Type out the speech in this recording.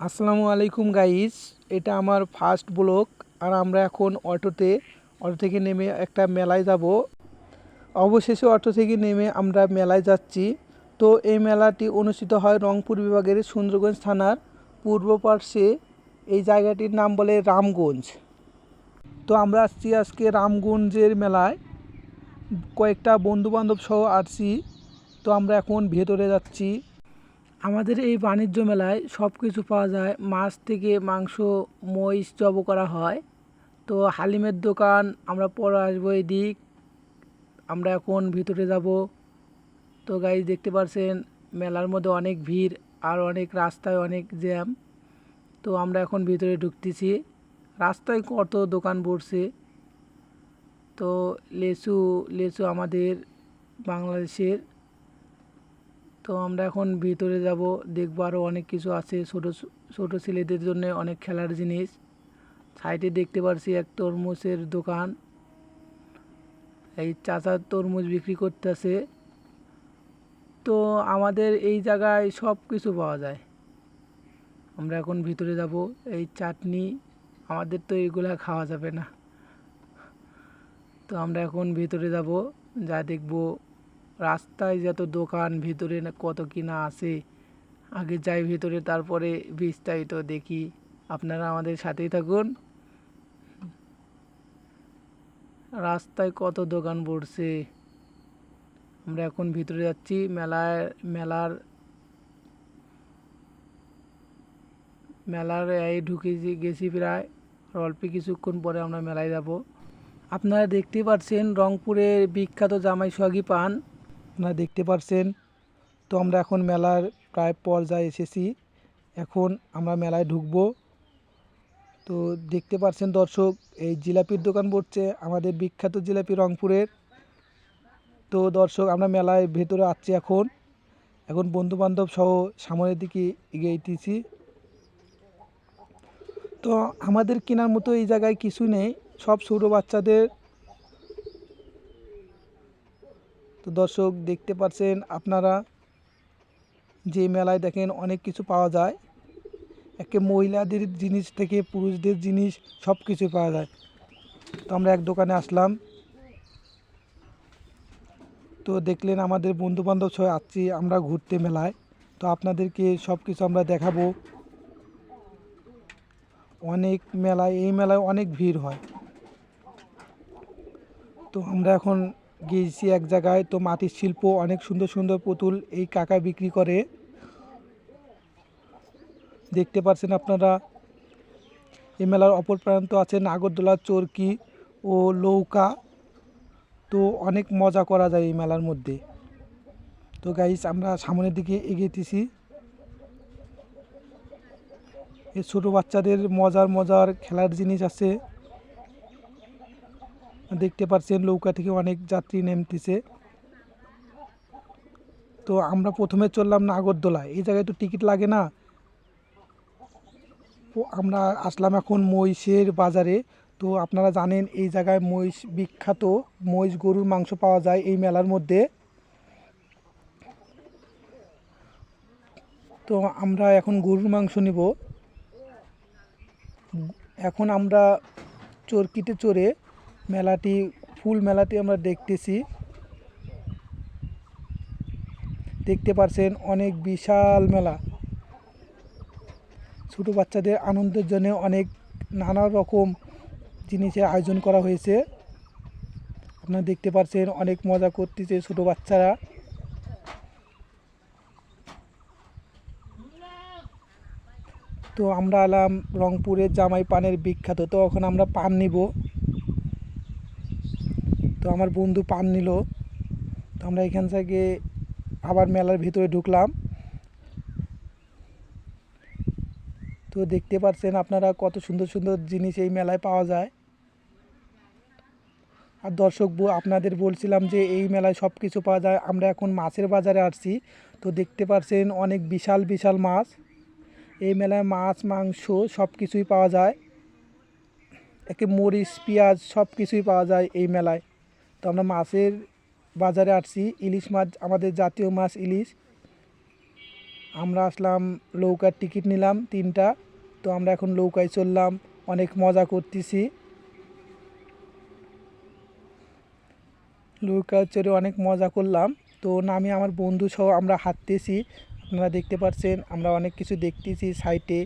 আসসালামু আলাইকুম গাইস, এটা আমার ফার্স্ট ব্লগ। আর আমরা এখন অটো থেকে নেমে একটা মেলায় যাব। অবশেষে অটো থেকে নেমে আমরা মেলায় যাচ্ছি। তো এই মেলাটি অনুষ্ঠিত হয় রংপুর বিভাগের সুন্দরগঞ্জ থানার পূর্ব পার্শ্বে। এই জায়গাটির নাম বলে রামগঞ্জ। তো আমরা আসছি আজকে রামগঞ্জের মেলায়, কয়েকটা বন্ধুবান্ধব সহ আসছি। তো আমরা এখন ভেতরে যাচ্ছি। আমাদের এই বাণিজ্য মেলায় সব কিছু পাওয়া যায়, মাছ থেকে মাংস, মহিষ জবো করা হয়। তো হালিমের দোকান আমরা পরে আসবো এদিক। আমরা এখন ভিতরে যাব। তো গাইজ দেখতে পাচ্ছেন মেলার মধ্যে অনেক ভিড় আর অনেক রাস্তায় অনেক জ্যাম। তো আমরা এখন ভিতরে ঢুকতেছি। রাস্তায় কত দোকান বসছে। তো লেচু লেচু আমাদের বাংলাদেশের। তো আমরা এখন ভিতরে যাব, দেখবো আরও অনেক কিছু আছে, ছোট ছেলেদের জন্য অনেক খেলার জিনিস। সাইডে দেখতে পাচ্ছি এক তরমুজের দোকান। এই চাচা তরমুজ বিক্রি করতেছে। তো আমাদের এই জায়গায় সব কিছু পাওয়া যায়। আমরা এখন ভিতরে যাব। এই চাটনি, আমাদের তো এগুলা খাওয়া যাবে না। তো আমরা এখন ভিতরে যাব, যা দেখবো। রাস্তায় যত দোকান, ভিতরে কত কিনা আছে। আগে যাই ভিতরে, তারপরে বিস্তারিত দেখি। আপনারা আমাদের সাথেই থাকুন। রাস্তায় কত দোকান পড়ছে। আমরা এখন ভিতরে যাচ্ছি। মেলার মেলার এই ঢুকেছি, গেছি প্রায়। অল্প কিছুক্ষণ পরে আমরা মেলায় যাব। আপনারা দেখতে পাচ্ছেন রংপুরের বিখ্যাত জামাই সোহাগী পান, আপনারা দেখতে পাচ্ছেন। তো আমরা এখন মেলার প্রায় পর্যায়ে এসেছি। এখন আমরা মেলায় ঢুকবো। তো দেখতে পাচ্ছেন দর্শক, এই জিলাপির দোকান পড়ছে, আমাদের বিখ্যাত জিলাপি রংপুরের। তো দর্শক, আমরা মেলায় ভেতরে আসছি এখন। এখন বন্ধুবান্ধব সহ সামনের দিকে এগিয়েছি। তো আমাদের কেনার মতো এই জায়গায় কিছু নেই, সব ছোটো বাচ্চাদের। তো দর্শক দেখতে পাচ্ছেন আপনারা, যে মেলায় দেখেন অনেক কিছু পাওয়া যায়। একে মহিলাদের জিনিস থেকে পুরুষদের জিনিস সব কিছু পাওয়া যায়। তো আমরা এক দোকানে আসলাম। তো দেখলেন আমাদের বন্ধুবান্ধব সহ আসছি আমরা ঘুরতে মেলায়। তো আপনাদেরকে সব কিছু আমরা দেখাবো। অনেক মেলায়, এই মেলায় অনেক ভিড় হয়। তো আমরা এখন গিয়েছি এক জায়গায়। তো মাটির শিল্প, অনেক সুন্দর সুন্দর পুতুল এই কাকা বিক্রি করে। দেখতে পাচ্ছেন আপনারা। এই মেলার অপর প্রান্ত আছে নাগরদোলা, চরকি ও নৌকা। তো অনেক মজা করা যায় এই মেলার মধ্যে। তো গাইস, আমরা সামনের দিকে এগিয়েছি। এই ছোটো বাচ্চাদের মজার মজার খেলার জিনিস আছে। দেখতে পাচ্ছেন নৌকা থেকে অনেক যাত্রী নেমতেছে। তো আমরা প্রথমে চললাম নাগরদোলায়, এই জায়গায় তো টিকিট লাগে না। তো আমরা আসলাম এখন মহিষের বাজারে। তো আপনারা জানেন এই জায়গায় মহিষ বিখ্যাত, মহিষ গরুর মাংস পাওয়া যায় এই মেলার মধ্যে। তো আমরা এখন গরুর মাংস নিব। এখন আমরা চরকিতে চড়ে মেলাটি, ফুল মেলাটি আমরা দেখতেছি। দেখতে পাচ্ছেন অনেক বিশাল মেলা। ছোটো বাচ্চাদের আনন্দের জন্য অনেক নানা রকম জিনিসের আয়োজন করা হয়েছে। আপনারা দেখতে পাচ্ছেন অনেক মজা করতেছে ছোটো বাচ্চারা। তো আমরা এলাম রংপুরের জামাই পানের বিখ্যাত। তো এখন আমরা পান নিব। তো আমার বন্ধু পান নিল। তো আমরা এখান থেকে আবার মেলার ভিতরে ঢুকলাম। তো দেখতে পাচ্ছেন আপনারা কত সুন্দর সুন্দর জিনিস এই মেলায় পাওয়া যায়। আর দর্শক আপনাদের বলছিলাম যে এই মেলায় সব কিছু পাওয়া যায়। আমরা এখন মাছের বাজারে আসছি। তো দেখতে পাচ্ছেন অনেক বিশাল বিশাল মাছ। এই মেলায় মাছ, মাংস সব কিছুই পাওয়া যায়। একে মরিচ, পেঁয়াজ সব কিছুই পাওয়া যায় এই মেলায়। তো আমরা মাছের বাজারে আসছি। ইলিশ মাছ, আমাদের জাতীয় মাছ ইলিশ। আমরা আসলাম, নৌকার টিকিট নিলাম 3টা। তো আমরা এখন নৌকায় চললাম, অনেক মজা করতেছি। নৌকা চড়ে অনেক মজা করলাম। তো নামে আমার বন্ধু সহ আমরা হাঁটতেছি, আপনারা দেখতে পাচ্ছেন আমরা অনেক কিছু দেখতেছি সাইডে।